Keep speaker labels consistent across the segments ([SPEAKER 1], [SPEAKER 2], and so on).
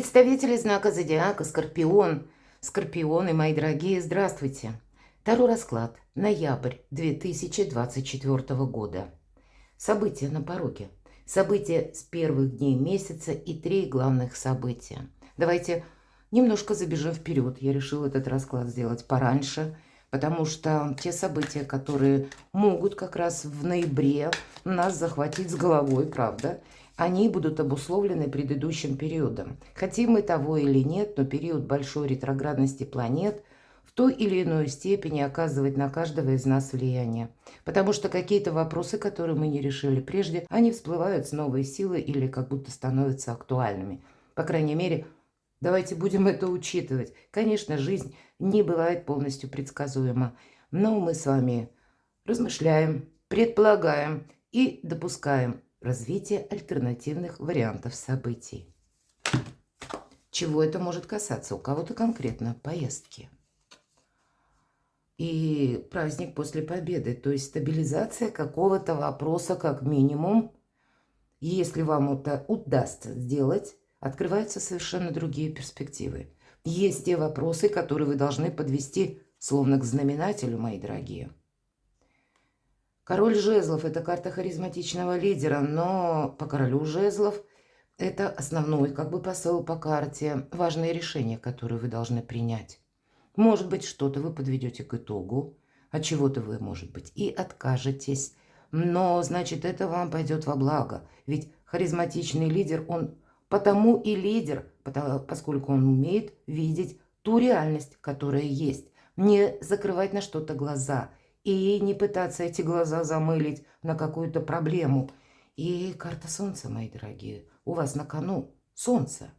[SPEAKER 1] Представители знака зодиака Скорпион, Скорпионы, мои дорогие, здравствуйте. Таро расклад. Ноябрь 2024 года. События на пороге. События с первых дней месяца и 3 главных события. Давайте немножко забежим вперед. Я решила этот расклад сделать пораньше, потому что те события, которые могут как раз в ноябре нас захватить с головой, правда, они будут обусловлены предыдущим периодом. Хотим мы того или нет, но период большой ретроградности планет в той или иной степени оказывает на каждого из нас влияние. Потому что какие-то вопросы, которые мы не решили прежде, они всплывают с новой силой или как будто становятся актуальными. По крайней мере, давайте будем это учитывать. Конечно, жизнь не бывает полностью предсказуема, но мы с вами размышляем, предполагаем и допускаем развитие альтернативных вариантов событий. Чего это может касаться? У кого-то конкретно поездки. И праздник после победы, то есть стабилизация какого-то вопроса как минимум. Если вам это удастся сделать, открываются совершенно другие перспективы. Есть те вопросы, которые вы должны подвести словно к знаменателю, мои дорогие. Король жезлов – это карта харизматичного лидера, но по королю жезлов это основной как бы посыл по карте, важные решения, которые вы должны принять. Может быть, что-то вы подведете к итогу, от чего-то вы, может быть, и откажетесь, но, значит, это вам пойдет во благо. Ведь харизматичный лидер, он потому и лидер, поскольку он умеет видеть ту реальность, которая есть, не закрывать на что-то глаза – и не пытаться эти глаза замылить на какую-то проблему. И карта Солнца, мои дорогие, у вас на кону Солнце.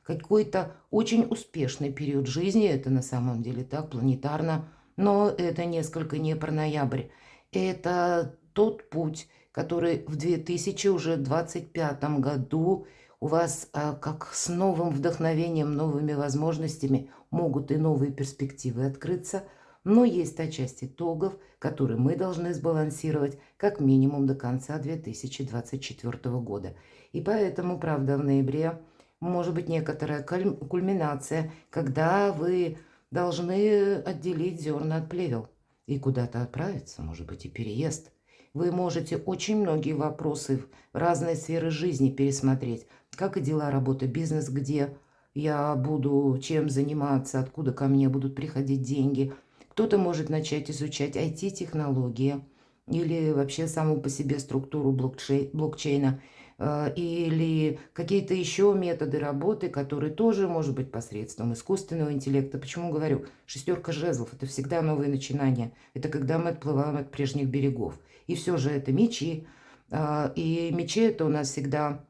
[SPEAKER 1] Какой-то очень успешный период жизни, это на самом деле так, планетарно, но это несколько не про ноябрь. Это тот путь, который в 2025 году у вас как с новым вдохновением, новыми возможностями могут и новые перспективы открыться. Но есть та часть итогов, которые мы должны сбалансировать как минимум до конца 2024 года. И поэтому, правда, в ноябре может быть некоторая кульминация, когда вы должны отделить зерна от плевел и куда-то отправиться, может быть, и переезд. Вы можете очень многие вопросы в разные сферы жизни пересмотреть, как и дела, работа, бизнес, где я буду чем заниматься, откуда ко мне будут приходить деньги. Кто-то может начать изучать IT-технологии или вообще саму по себе структуру блокчейна, или какие-то еще методы работы, которые тоже, может быть, посредством искусственного интеллекта. Почему говорю? Шестерка жезлов – это всегда новые начинания. Это когда мы отплываем от прежних берегов. И все же это мечи. И мечи – это у нас всегда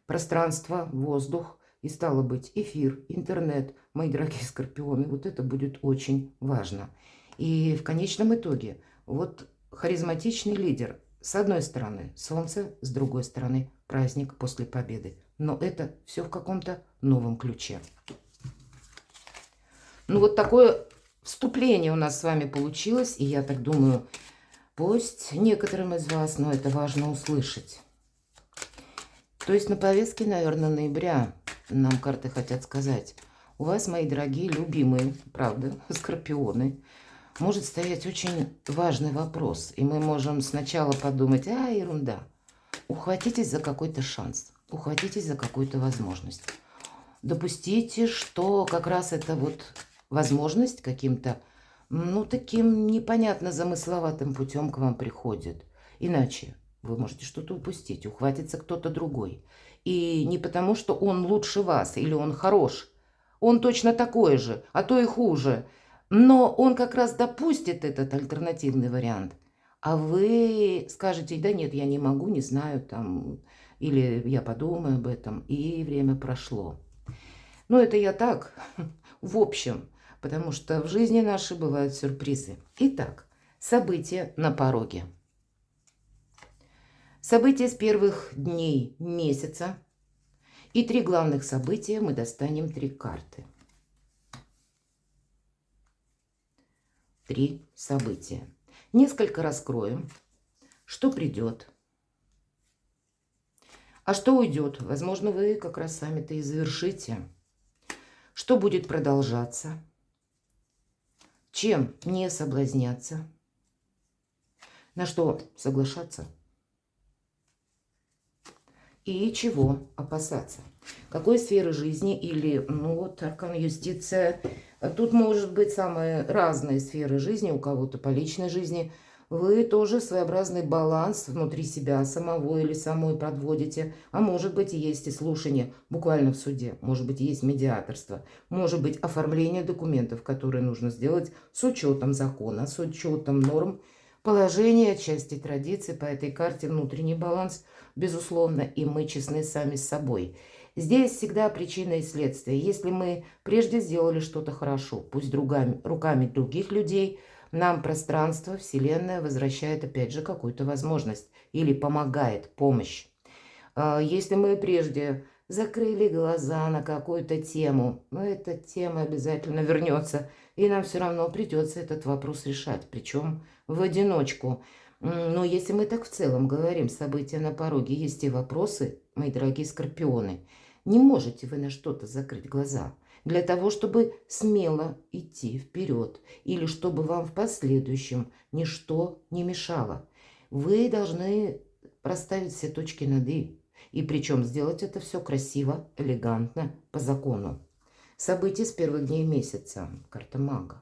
[SPEAKER 1] пространство, воздух. И стало быть, эфир, интернет, мои дорогие скорпионы, вот это будет очень важно. И в конечном итоге, вот харизматичный лидер, с одной стороны Солнце, с другой стороны праздник после победы. Но это все в каком-то новом ключе. Ну вот такое вступление у нас с вами получилось, и я так думаю, пусть некоторым из вас, но это важно услышать. То есть на повестке, наверное, ноября нам карты хотят сказать, у вас, мои дорогие, любимые, правда, скорпионы, может стоять очень важный вопрос. И мы можем сначала подумать, ерунда. Ухватитесь за какой-то шанс, ухватитесь за какую-то возможность. Допустите, что как раз это вот возможность каким-то, ну, таким непонятно замысловатым путем к вам приходит. Иначе вы можете что-то упустить, ухватится кто-то другой. И не потому, что он лучше вас или он хорош. Он точно такой же, а то и хуже. Но он как раз допустит этот альтернативный вариант. А вы скажете, да нет, я не могу, не знаю, там, или я подумаю об этом, и время прошло. Ну, это я так, в общем, потому что в жизни нашей бывают сюрпризы. Итак, события на пороге. События с первых дней месяца. И 3 главных события мы достанем 3 карты. 3 события. Несколько раскроем, что придет, а что уйдет. Возможно, вы как раз сами-то и завершите что будет продолжаться, чем не соблазняться, на что соглашаться и чего опасаться. Какой сферы жизни или, ну вот, аркан юстиция. Тут может быть самые разные сферы жизни, у кого-то по личной жизни. Вы тоже своеобразный баланс внутри себя самого или самой подводите. А может быть, есть и слушание буквально в суде. Может быть, есть медиаторство. Может быть, оформление документов, которые нужно сделать с учетом закона, с учетом норм, положения, части традиций. По этой карте внутренний баланс, безусловно, и мы честны сами с собой. Здесь всегда причина и следствие. Если мы прежде сделали что-то хорошо, пусть руками других людей, нам пространство, Вселенная возвращает опять же какую-то возможность или помогает, помощь. Если мы прежде закрыли глаза на какую-то тему, но эта тема обязательно вернется, и нам все равно придется этот вопрос решать, причем в одиночку. Но если мы так в целом говорим, события на пороге, есть и вопросы, мои дорогие скорпионы, не можете вы на что-то закрыть глаза для того, чтобы смело идти вперед, или чтобы вам в последующем ничто не мешало. Вы должны проставить все точки над «и». И причем сделать это все красиво, элегантно, по закону. События с первых дней месяца. Карта мага.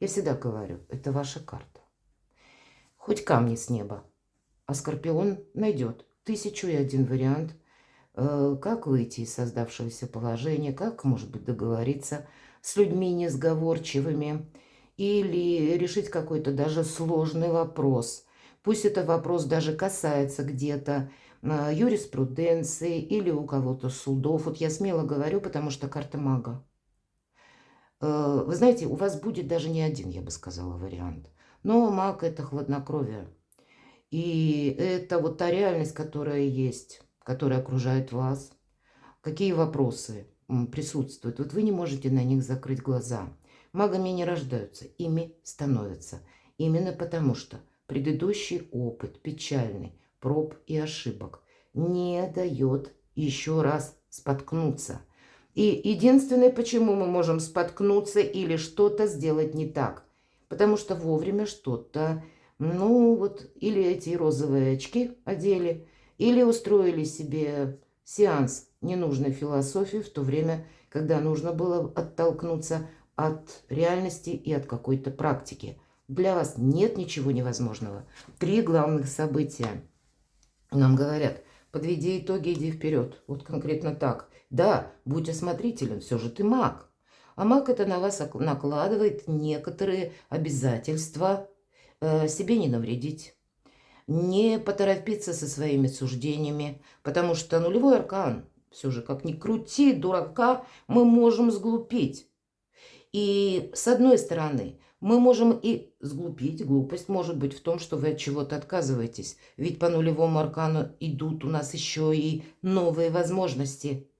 [SPEAKER 1] Я всегда говорю, это ваша карта. Хоть камни с неба. А Скорпион найдет 1001 вариант, как выйти из создавшегося положения, как, может быть, договориться с людьми несговорчивыми или решить какой-то даже сложный вопрос. Пусть этот вопрос даже касается где-то юриспруденции или у кого-то судов. Вот я смело говорю, потому что карта мага. Вы знаете, у вас будет даже не один, я бы сказала, вариант. Но маг – это хладнокровие. И это вот та реальность, которая есть, которая окружает вас. Какие вопросы присутствуют. Вот вы не можете на них закрыть глаза. Магами не рождаются, ими становятся. Именно потому что предыдущий опыт, печальный, проб и ошибок, не дает еще раз споткнуться. И единственное, почему мы можем споткнуться или что-то сделать не так, потому что вовремя что-то, ну вот, или эти розовые очки одели, или устроили себе сеанс ненужной философии в то время, когда нужно было оттолкнуться от реальности и от какой-то практики. Для вас нет ничего невозможного. 3 главных события. Нам говорят, подведи итоги, иди вперед. Вот конкретно так. Да, будь осмотрителен, все же ты маг. А маг это на вас накладывает некоторые обязательства, себе не навредить, не поторопиться со своими суждениями, потому что нулевой аркан, все же, как ни крути, дурака, мы можем сглупить. И с одной стороны, мы можем и сглупить. Глупость может быть в том, что вы от чего-то отказываетесь. Ведь по нулевому аркану идут у нас еще и новые возможности.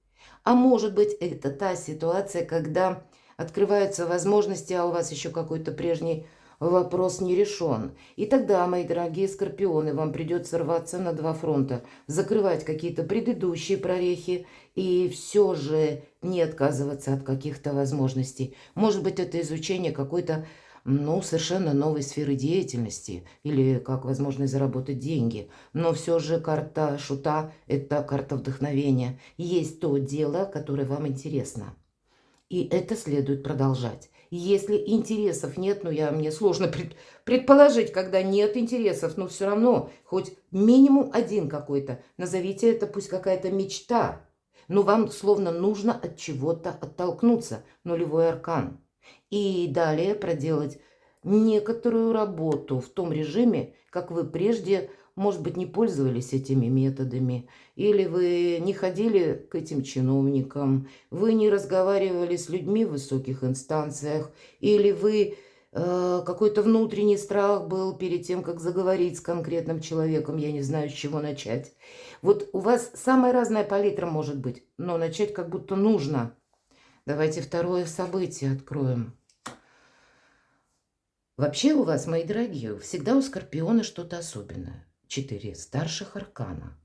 [SPEAKER 1] А может быть, это та ситуация, когда открываются возможности, а у вас еще какой-то прежний вопрос не решен. И тогда, мои дорогие скорпионы, вам придется рваться на 2 фронта, закрывать какие-то предыдущие прорехи и все же не отказываться от каких-то возможностей. Может быть, это изучение какой-то, ну, совершенно новой сферы деятельности или как возможность заработать деньги. Но все же карта шута – это карта вдохновения. Есть то дело, которое вам интересно. И это следует продолжать. Если интересов нет, ну, мне сложно предположить, когда нет интересов, но все равно хоть минимум один какой-то. Назовите это, пусть какая-то мечта. Но вам словно нужно от чего-то оттолкнуться. Нулевой аркан. И далее проделать некоторую работу в том режиме, как вы прежде, может быть, не пользовались этими методами, или вы не ходили к этим чиновникам, вы не разговаривали с людьми в высоких инстанциях, или вы какой-то внутренний страх был перед тем, как заговорить с конкретным человеком, я не знаю, с чего начать. Вот у вас самая разная палитра может быть, но начать как будто нужно. Давайте второе событие откроем. Вообще у вас, мои дорогие, всегда у Скорпиона что-то особенное. 4 старших аркана.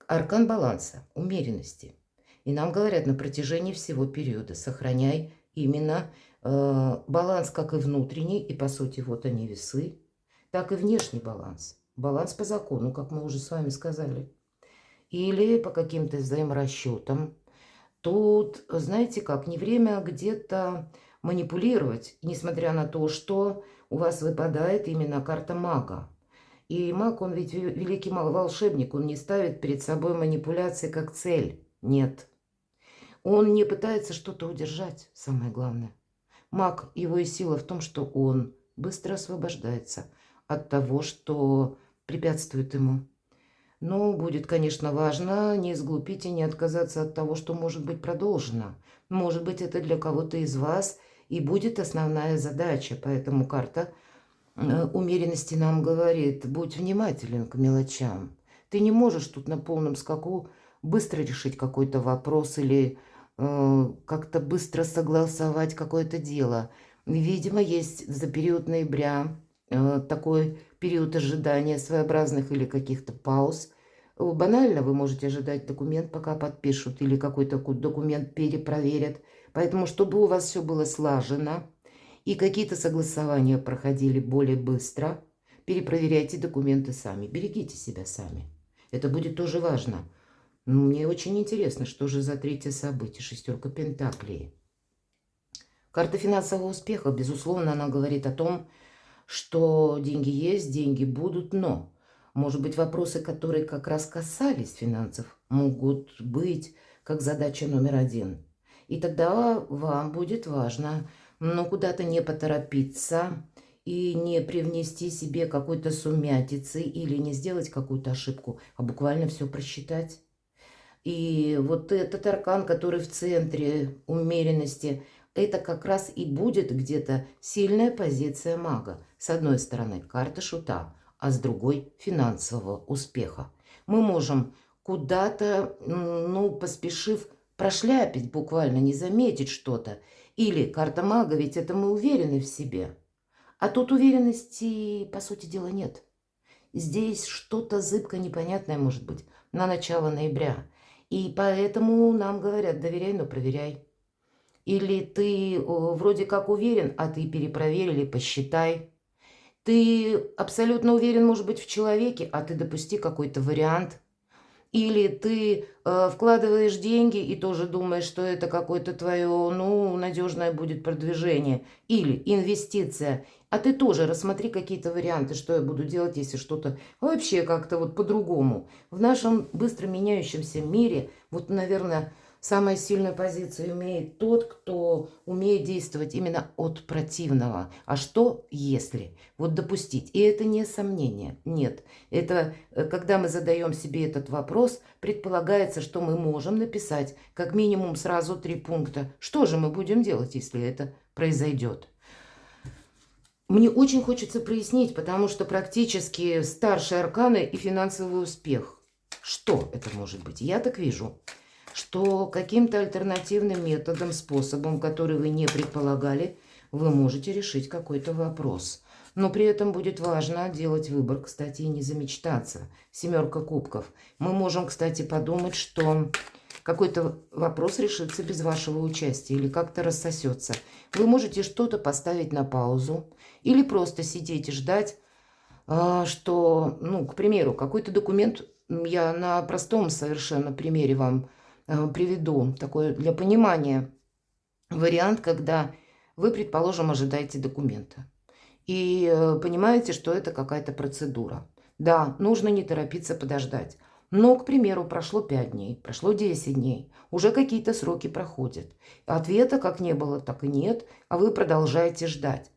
[SPEAKER 1] Аркан баланса, умеренности. И нам говорят на протяжении всего периода сохраняй именно баланс как и внутренний, и по сути вот они весы, так и внешний баланс. Баланс по закону, как мы уже с вами сказали. Или по каким-то взаиморасчетам. Тут, знаете как, не время где-то манипулировать, несмотря на то, что у вас выпадает именно карта мага. И маг, он ведь великий волшебник, он не ставит перед собой манипуляции как цель. Нет. Он не пытается что-то удержать, самое главное. Маг, его и сила в том, что он быстро освобождается от того, что препятствует ему. Но будет, конечно, важно не сглупить и не отказаться от того, что может быть продолжено. Может быть, это для кого-то из вас и будет основная задача. Поэтому карта умеренности нам говорит, будь внимателен к мелочам. Ты не можешь тут на полном скаку быстро решить какой-то вопрос или как-то быстро согласовать какое-то дело. Видимо, есть за период ноября такой период ожидания своеобразных или каких-то пауз. Банально вы можете ожидать документ, пока подпишут, или какой-то документ перепроверят. Поэтому, чтобы у вас все было слажено и какие-то согласования проходили более быстро, перепроверяйте документы сами, берегите себя сами. Это будет тоже важно. Мне очень интересно, что же за третье событие, шестерка пентаклей. Карта финансового успеха, безусловно, она говорит о том, что деньги есть, деньги будут, но, может быть, вопросы, которые как раз касались финансов, могут быть как задача номер один. И тогда вам будет важно, но куда-то не поторопиться и не привнести себе какой-то сумятицы или не сделать какую-то ошибку, а буквально все просчитать. И вот этот аркан, который в центре умеренности, это как раз и будет где-то сильная позиция мага. С одной стороны карта шута, а с другой финансового успеха. Мы можем куда-то, ну, поспешив, прошляпить буквально, не заметить что-то. Или карта мага, ведь это мы уверены в себе. А тут уверенности, по сути дела, нет. Здесь что-то зыбко непонятное может быть на начало ноября. И поэтому нам говорят, доверяй, но проверяй. Или ты вроде как уверен, а ты перепроверили, посчитай. Ты абсолютно уверен, может быть, в человеке, а ты допусти какой-то вариант. Или ты вкладываешь деньги и тоже думаешь, что это какое-то твое, ну, надежное будет продвижение. Или инвестиция. А ты тоже рассмотри какие-то варианты, что я буду делать, если что-то вообще как-то вот по-другому. В нашем быстро меняющемся мире, вот, наверное, самую сильную позицию имеет тот, кто умеет действовать именно от противного. А что если? Вот допустить. И это не сомнение. Нет. Это, когда мы задаем себе этот вопрос, предполагается, что мы можем написать как минимум сразу 3 пункта. Что же мы будем делать, если это произойдет? Мне очень хочется прояснить, потому что практически старшие арканы и финансовый успех. Что это может быть? Я так вижу, что каким-то альтернативным методом, способом, который вы не предполагали, вы можете решить какой-то вопрос. Но при этом будет важно делать выбор, кстати, и не замечтаться. Семерка кубков. Мы можем, кстати, подумать, что какой-то вопрос решится без вашего участия или как-то рассосется. Вы можете что-то поставить на паузу или просто сидеть и ждать, что, ну, к примеру, какой-то документ, я на простом совершенно примере вам приведу, такой для понимания вариант, когда вы, предположим, ожидаете документа. И понимаете, что это какая-то процедура. Да, нужно не торопиться, подождать. Но, к примеру, прошло 5 дней, прошло 10 дней, уже какие-то сроки проходят. Ответа как не было, так и нет, а вы продолжаете ждать.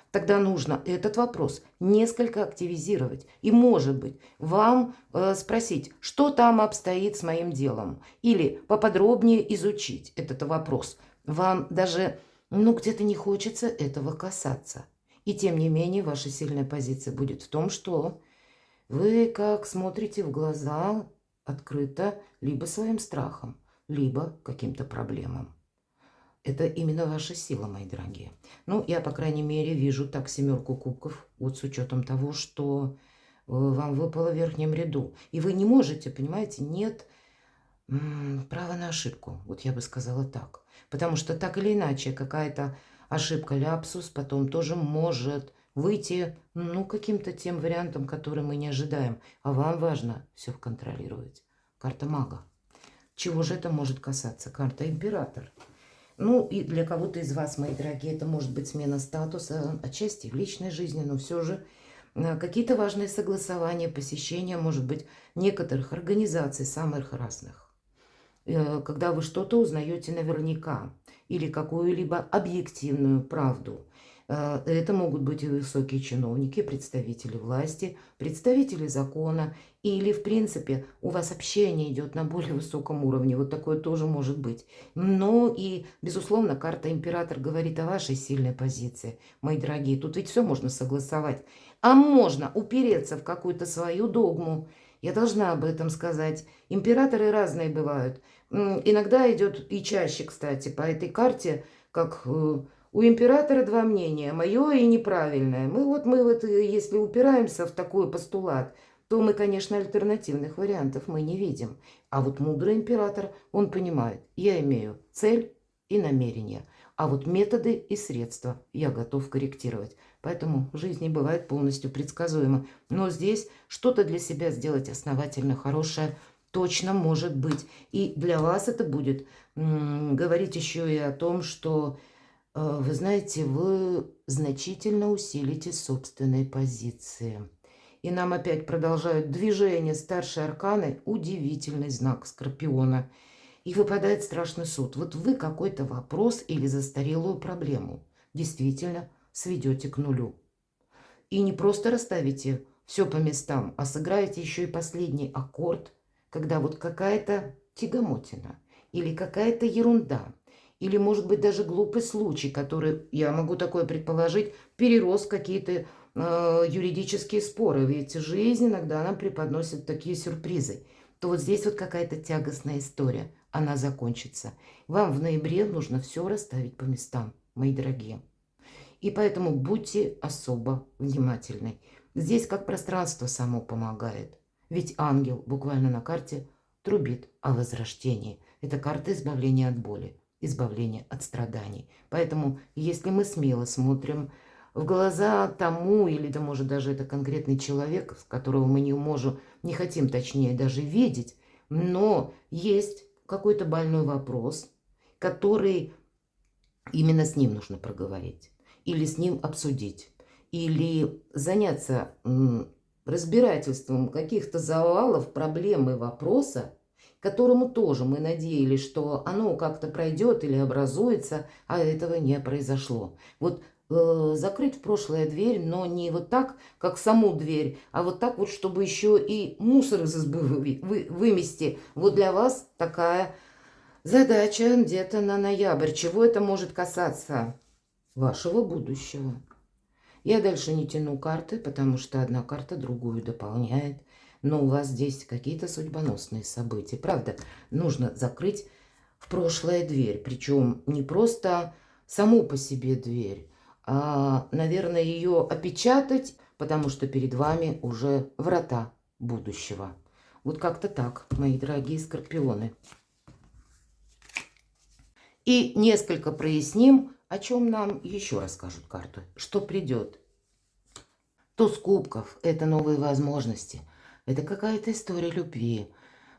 [SPEAKER 1] Тогда нужно этот вопрос несколько активизировать. И, может быть, вам спросить, что там обстоит с моим делом. Или поподробнее изучить этот вопрос. Вам даже, ну, где-то не хочется этого касаться. И тем не менее, ваша сильная позиция будет в том, что вы как смотрите в глаза открыто либо своим страхом, либо каким-то проблемам. Это именно ваша сила, мои дорогие. Ну, я, по крайней мере, вижу так семерку кубков, вот с учетом того, что вам выпало в верхнем ряду. И вы не можете, понимаете, нет Право на ошибку, вот я бы сказала так. Потому что так или иначе какая-то ошибка, ляпсус потом тоже может выйти, ну, каким-то тем вариантом, который мы не ожидаем. А вам важно все контролировать. Карта мага. Чего же это может касаться? Карта император. Ну, и для кого-то из вас, мои дорогие, это может быть смена статуса, отчасти в личной жизни, но все же какие-то важные согласования, посещения, может быть, некоторых организаций, самых разных. Когда вы что-то узнаете наверняка или какую-либо объективную правду. Это могут быть и высокие чиновники, представители власти, представители закона, или, в принципе, у вас общение идет на более высоком уровне. Вот такое тоже может быть. Но и, безусловно, карта император говорит о вашей сильной позиции, мои дорогие. Тут ведь все можно согласовать. А можно упереться в какую-то свою догму. Я должна об этом сказать. Императоры разные бывают. Иногда идет, и чаще, кстати, по этой карте, как у императора два мнения, мое и неправильное. Мы если упираемся в такой постулат, то мы, конечно, альтернативных вариантов мы не видим. А вот мудрый император, он понимает, я имею цель и намерение, а вот методы и средства я готов корректировать. Поэтому жизнь не бывает полностью предсказуема. Но здесь что-то для себя сделать основательно хорошее точно может быть. И для вас это будет говорить еще и о том, что, вы знаете, вы значительно усилите собственные позиции. И нам опять продолжают движение старшей арканы, удивительный знак Скорпиона. И выпадает страшный суд. Вот вы какой-то вопрос или застарелую проблему действительно сведете к нулю. И не просто расставите все по местам, а сыграете еще и последний аккорд, когда вот какая-то тягомотина или какая-то ерунда, или, может быть, даже глупый случай, который, я могу такое предположить, перерос в какие-то юридические споры. Ведь жизнь иногда нам преподносит такие сюрпризы. То вот здесь вот какая-то тягостная история, она закончится. Вам в ноябре нужно все расставить по местам, мои дорогие. И поэтому будьте особо внимательны. Здесь как пространство само помогает. Ведь ангел буквально на карте трубит о возрождении. Это карта избавления от боли, избавления от страданий. Поэтому если мы смело смотрим в глаза тому, или да может даже это конкретный человек, которого мы не хотим точнее даже видеть, но есть какой-то больной вопрос, который именно с ним нужно проговорить или с ним обсудить, или заняться разбирательством каких-то завалов, проблем и вопроса, к которому тоже мы надеялись, что оно как-то пройдет или образуется, а этого не произошло. Вот закрыть в прошлое дверь, но не вот так, как саму дверь, а вот так вот, чтобы еще и мусор из избы вымести. Вот для вас такая задача где-то на ноябрь. Чего это может касаться? Вашего будущего. Я дальше не тяну карты, потому что одна карта другую дополняет. Но у вас здесь какие-то судьбоносные события. Правда, нужно закрыть в прошлое дверь. Причем не просто саму по себе дверь, а, наверное, ее опечатать, потому что перед вами уже врата будущего. Вот как-то так, мои дорогие скорпионы. И несколько проясним, о чем нам еще расскажут карты. Что придет? Туз кубков – это новые возможности. Это какая-то история любви.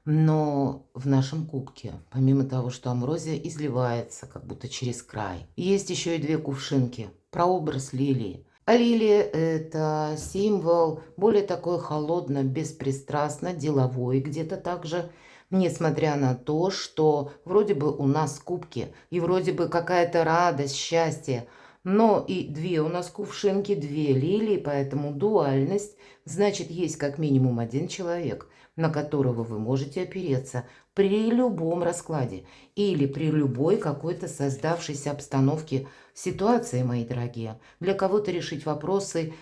[SPEAKER 1] Но в нашем кубке, помимо того, что амброзия изливается как будто через край, есть еще и две кувшинки. Прообраз лилии. А лилия – это символ более такой холодно, беспристрастно, деловой где-то также. Несмотря на то, что вроде бы у нас кубки, и вроде бы какая-то радость, счастье, но и две у нас кувшинки, две лилии, поэтому дуальность, значит, есть как минимум один человек, на которого вы можете опереться при любом раскладе или при любой какой-то создавшейся обстановке, ситуации, мои дорогие. Для кого-то решить вопросы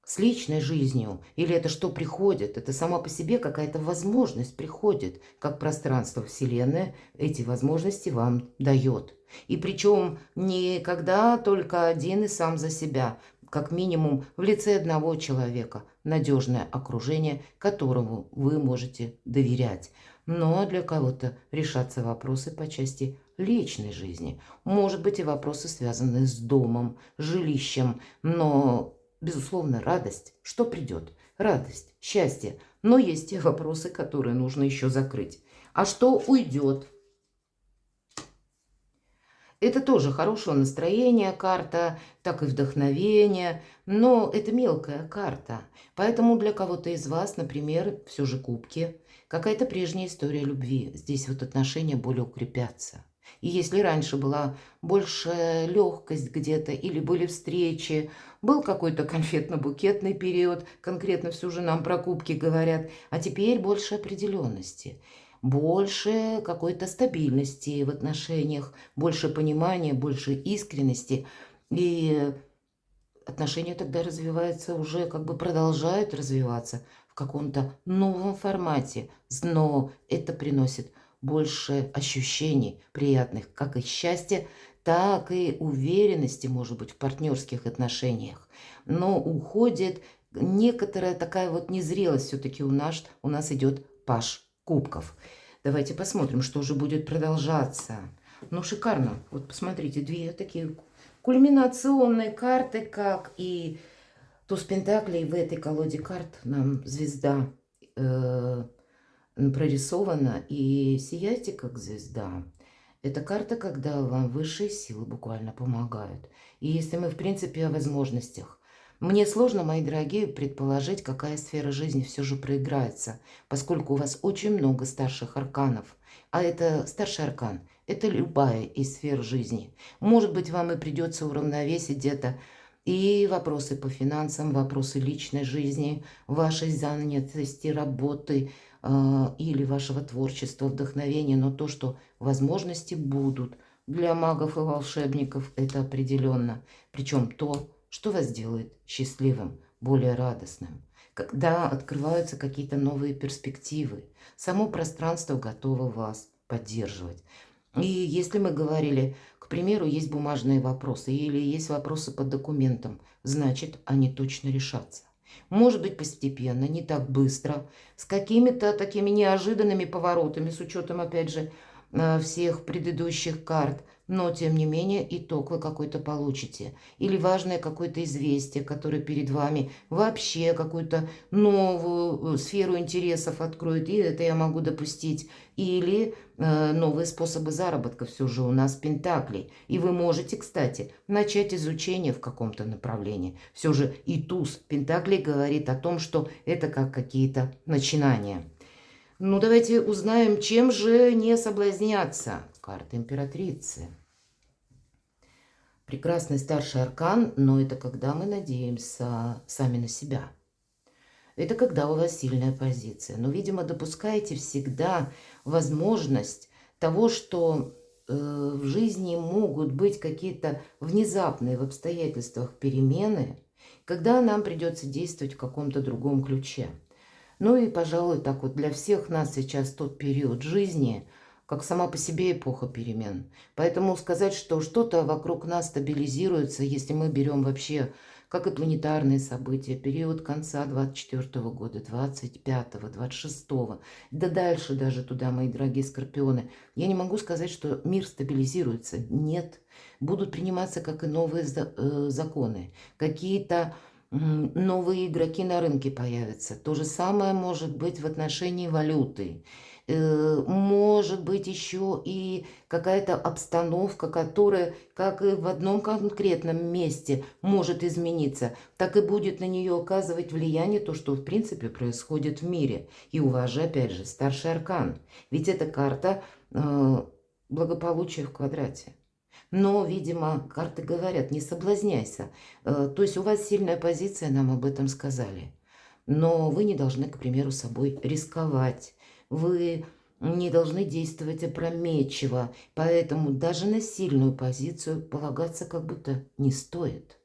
[SPEAKER 1] с личной жизнью, или это что приходит, это сама по себе какая-то возможность приходит, как пространство Вселенной эти возможности вам дает. И причем не когда только один и сам за себя, как минимум в лице одного человека, надежное окружение, которому вы можете доверять. Но для кого-то решатся вопросы по части личной жизни. Может быть, и вопросы, связанные с домом, жилищем. Но, безусловно, радость. Что придет? Радость, счастье. Но есть те вопросы, которые нужно еще закрыть. А что уйдет? Это тоже хорошее настроение карта, так и вдохновение, но это мелкая карта. Поэтому для кого-то из вас, например, все же кубки, какая-то прежняя история любви. Здесь вот отношения более укрепятся. И если раньше была большая легкость где-то, или были встречи, был какой-то конфетно-букетный период, конкретно все же нам про кубки говорят, а теперь больше определенности, больше какой-то стабильности в отношениях, больше понимания, больше искренности. И отношения тогда развиваются уже, как бы продолжают развиваться в каком-то новом формате. Но это приносит больше ощущений приятных, как и счастья, так и уверенности, может быть, в партнерских отношениях. Но уходит некоторая такая вот незрелость все-таки у нас идет паш кубков. Давайте посмотрим, что же будет продолжаться. Ну, шикарно. Вот посмотрите, две такие кульминационные карты, как и туз пентаклей. В этой колоде карт нам звезда прорисована, и сияйте как звезда. Это карта, когда вам высшие силы буквально помогают. И если мы, в принципе, о возможностях. Мне сложно, мои дорогие, предположить, какая сфера жизни все же проиграется, поскольку у вас очень много старших арканов. А это старший аркан, это любая из сфер жизни. Может быть, вам и придется уравновесить где-то и вопросы по финансам, вопросы личной жизни, вашей занятости, работы, или вашего творчества, вдохновения, но то, что возможности будут для магов и волшебников, это определенно. Причем то, что вас делает счастливым, более радостным. Когда открываются какие-то новые перспективы, само пространство готово вас поддерживать. И если мы говорили, к примеру, есть бумажные вопросы или есть вопросы по документам, значит, они точно решатся. Может быть, постепенно, не так быстро, с какими-то такими неожиданными поворотами, с учетом, опять же, всех предыдущих карт. Но, тем не менее, итог вы какой-то получите. Или важное какое-то известие, которое перед вами вообще какую-то новую сферу интересов откроет. И это я могу допустить. Или новые способы заработка все же у нас пентаклей. И вы можете, кстати, начать изучение в каком-то направлении. Все же и туз пентаклей говорит о том, что это как какие-то начинания. Ну, давайте узнаем, чем же не соблазняться. Карта императрицы. Прекрасный старший аркан, но это когда мы надеемся сами на себя. Это когда у вас сильная позиция. Но, видимо, допускаете всегда возможность того, что в жизни могут быть какие-то внезапные в обстоятельствах перемены, когда нам придется действовать в каком-то другом ключе. Ну и, пожалуй, так вот для всех нас сейчас тот период жизни, как сама по себе эпоха перемен. Поэтому сказать, что что-то вокруг нас стабилизируется, если мы берем вообще, как и планетарные события, период конца 24 года, 25-го, 26-го, да дальше даже туда, мои дорогие скорпионы, я не могу сказать, что мир стабилизируется. Нет. Будут приниматься, как и новые законы, какие-то новые игроки на рынке появятся. То же самое может быть в отношении валюты. Может быть еще и какая-то обстановка, которая, как и в одном конкретном месте, может измениться, так и будет на нее оказывать влияние то, что в принципе происходит в мире. И у вас же, опять же, старший аркан. Ведь эта карта благополучия в квадрате. Но, видимо, карты говорят, не соблазняйся. То есть у вас сильная позиция, нам об этом сказали. Но вы не должны, к примеру, собой рисковать. Вы не должны действовать опрометчиво. Поэтому даже на сильную позицию полагаться как будто не стоит.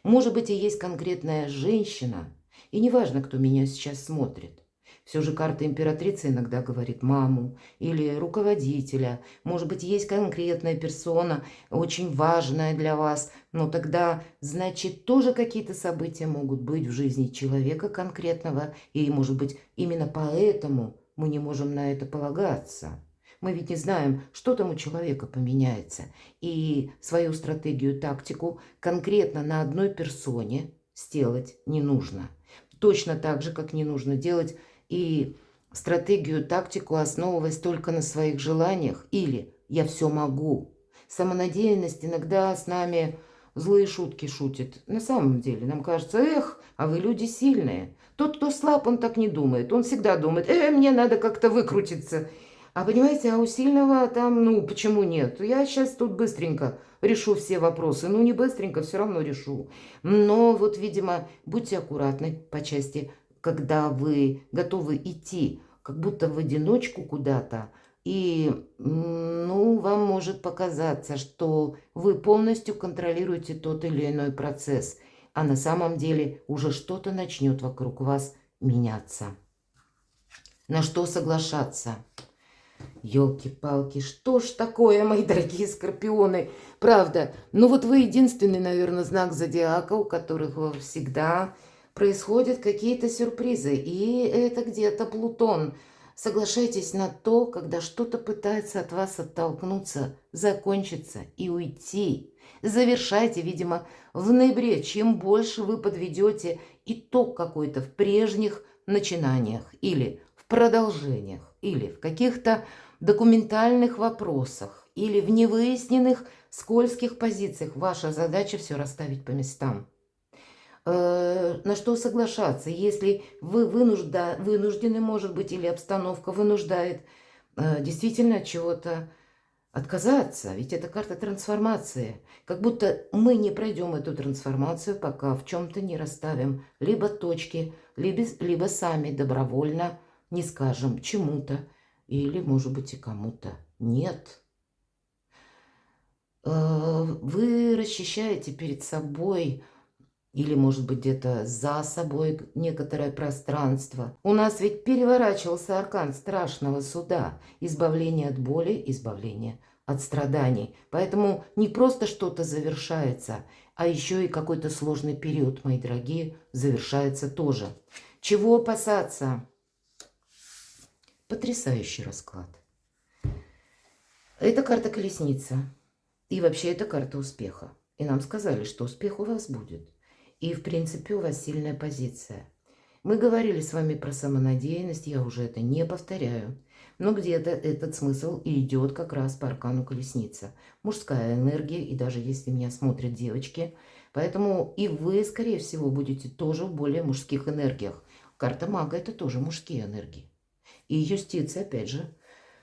[SPEAKER 1] Может быть, и есть конкретная женщина, и неважно, кто меня сейчас смотрит. Все же карта императрицы иногда говорит маму или руководителя. Может быть, есть конкретная персона, очень важная для вас. Но тогда, значит, тоже какие-то события могут быть в жизни человека конкретного. И, может быть, именно поэтому мы не можем на это полагаться. Мы ведь не знаем, что там у человека поменяется. И свою стратегию, тактику конкретно на одной персоне сделать не нужно. Точно так же, как не нужно делать и стратегию, тактику, основываясь только на своих желаниях или «я все могу». Самонадеянность иногда с нами злые шутки шутит. На самом деле нам кажется, эх, а вы люди сильные. Тот, кто слаб, он так не думает. Он всегда думает, мне надо как-то выкрутиться. А понимаете, а у сильного там, ну, почему нет? Я сейчас тут быстренько решу все вопросы. Ну, не быстренько, все равно решу. Но вот, видимо, будьте аккуратны по части, когда вы готовы идти, как будто в одиночку куда-то, и, ну, вам может показаться, что вы полностью контролируете тот или иной процесс, а на самом деле уже что-то начнет вокруг вас меняться. На что соглашаться? Ёлки-палки, что ж такое, мои дорогие скорпионы? Правда, ну вот вы единственный, наверное, знак зодиака, у которых всегда происходят какие-то сюрпризы. И это где-то Плутон. Соглашайтесь на то, когда что-то пытается от вас оттолкнуться, закончиться и уйти. Завершайте, видимо, в ноябре. Чем больше вы подведете итог какой-то в прежних начинаниях или в продолжениях, или в каких-то документальных вопросах, или в невыясненных скользких позициях, ваша задача все расставить по местам. На что соглашаться, если вы вынуждены, может быть, или обстановка вынуждает действительно от чего-то отказаться, ведь это карта трансформации. Как будто мы не пройдем эту трансформацию, пока в чем-то не расставим либо точки, либо сами добровольно не скажем чему-то, или, может быть, и кому-то нет. Вы расчищаете перед собой или, может быть, где-то за собой некоторое пространство. У нас ведь переворачивался аркан страшного суда. Избавление от боли, избавление от страданий. Поэтому не просто что-то завершается, а еще и какой-то сложный период, мои дорогие, завершается тоже. Чего опасаться? Потрясающий расклад. Это карта колесница. И вообще это карта успеха. И нам сказали, что успех у вас будет. И, в принципе, у вас сильная позиция. Мы говорили с вами про самонадеянность, я уже это не повторяю. Но где-то этот смысл и идет как раз по аркану колесница. Мужская энергия, и даже если меня смотрят девочки. Поэтому и вы, скорее всего, будете тоже в более мужских энергиях. Карта мага – это тоже мужские энергии. И юстиция, опять же,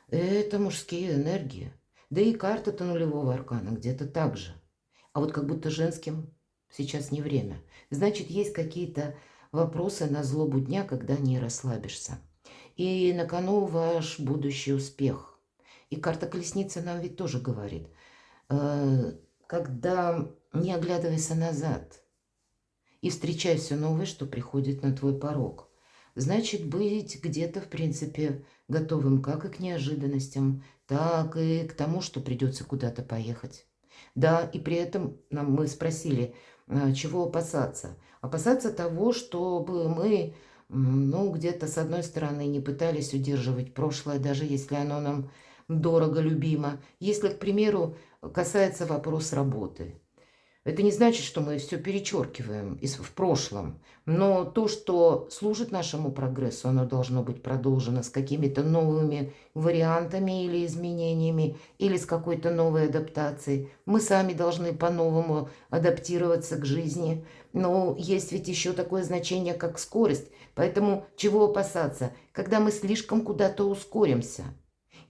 [SPEAKER 1] это мужские энергии. Да и карта-то нулевого аркана где-то так же. А вот как будто женским сейчас не время. Значит, есть какие-то вопросы на злобу дня, когда не расслабишься. И на кону ваш будущий успех. И карта колесницы нам ведь тоже говорит, когда не оглядывайся назад и встречай все новое, что приходит на твой порог. Значит, быть где-то, в принципе, готовым как и к неожиданностям, так и к тому, что придется куда-то поехать. Да, и при этом мы спросили, чего опасаться. Опасаться того, чтобы мы, ну, где-то с одной стороны не пытались удерживать прошлое, даже если оно нам дорого, любимо. Если, к примеру, касается вопрос работы. Это не значит, что мы все перечеркиваем в прошлом, но то, что служит нашему прогрессу, оно должно быть продолжено с какими-то новыми вариантами или изменениями, или с какой-то новой адаптацией. Мы сами должны по-новому адаптироваться к жизни. Но есть ведь еще такое значение, как скорость. Поэтому чего опасаться? Когда мы слишком куда-то ускоримся,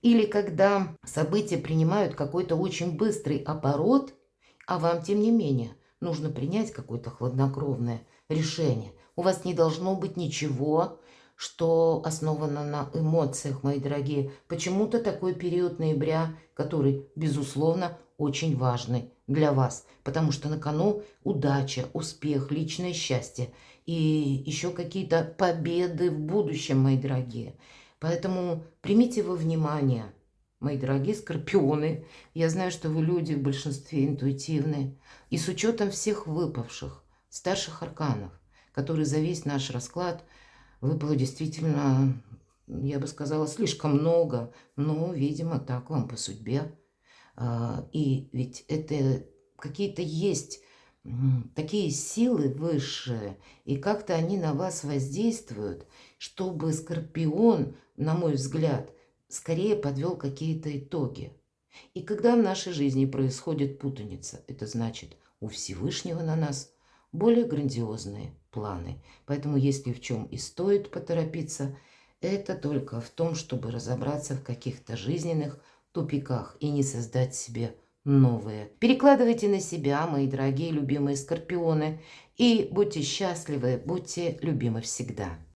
[SPEAKER 1] или когда события принимают какой-то очень быстрый оборот, а вам, тем не менее, нужно принять какое-то хладнокровное решение. У вас не должно быть ничего, что основано на эмоциях, мои дорогие. Почему-то такой период ноября, который, безусловно, очень важный для вас. Потому что на кону удача, успех, личное счастье и еще какие-то победы в будущем, мои дорогие. Поэтому примите во внимание, мои дорогие скорпионы, я знаю, что вы люди в большинстве интуитивные. И с учетом всех выпавших старших арканов, которые за весь наш расклад выпало действительно я бы сказала, слишком много, но, видимо, так вам по судьбе. И ведь это какие-то есть такие силы высшие, и как-то они на вас воздействуют, чтобы Скорпион, на мой взгляд, скорее подвел какие-то итоги. И когда в нашей жизни происходит путаница, это значит, у Всевышнего на нас более грандиозные планы. Поэтому если в чем и стоит поторопиться, это только в том, чтобы разобраться в каких-то жизненных тупиках и не создать себе новые. Перекладывайте на себя, мои дорогие любимые скорпионы, и будьте счастливы, будьте любимы всегда.